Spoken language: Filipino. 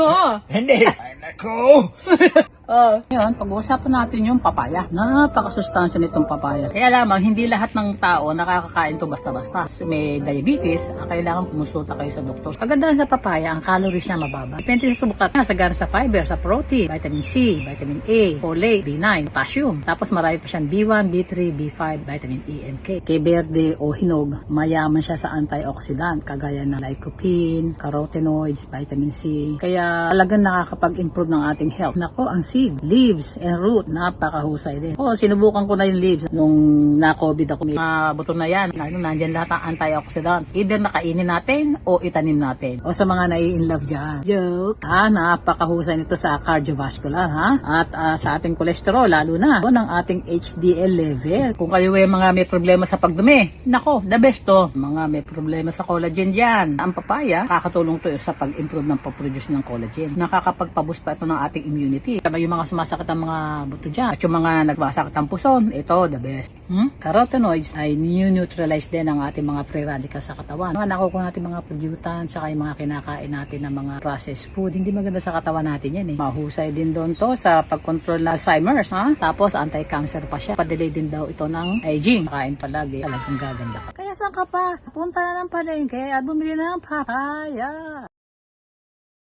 mo. Hindi. Ay, nako. Ngayon, pag-uusapan natin yung papaya. Napakasustansya nitong papaya. Kaya lamang, hindi lahat ng tao nakakakain to basta-basta. May diabetes, kailangan kumonsulta kayo sa doktor. Paganda sa papaya, ang calories niya mababa. Depende sa subukat. Sagana sa fiber, sa protein, vitamin C, vitamin A, folate, B9, potassium. Tapos marami pa siyang B1, B3, B5, vitamin E and K. Kay berde o hinog, mayaman siya sa antioxidant, kagaya ng lycopene, carotenoids, vitamin C. Kaya talagang nakakapag-improve ng ating health. Nako, ang seed, leaves, and root, napakahusay din. Sinubukan ko na yung leaves nung na-COVID ako. Buto na yan. Nandyan lahat ang antioxidants. Either nakainin natin o itanim natin. O sa mga nai-inlove dyan. Joke. Napakahusay nito sa cardiovascular, ha? At sa ating cholesterol, lalo na ng ating HDL level. Kung kayo ay mga may problema sa pagdumi, nako, the best to. Mga may problema sa collagen dyan. Ang papaya, kakatulong to sa pag-improve ng pag-produce ng collagen. Nakakapagpaboost pa ito ng ating immunity. Yung mga sumasakit ang mga buto dyan. At yung mga nagbasakit ang puson, ito, the best. Carotenoids ay neutralize din ang ating mga free radicals sa katawan. Nakukuha natin mga pollutants, saka yung mga kinakain natin ng mga processed food. Hindi maganda sa katawan natin yan eh. Mahusay din doon to sa pag-control ng Alzheimer's. Tapos anti-cancer pa siya. Padelay din daw ito ng aging. Kain palagi, talagang gaganda ka. Kaya saan ka pa? Punta na ng palengke at bumili na ng papaya.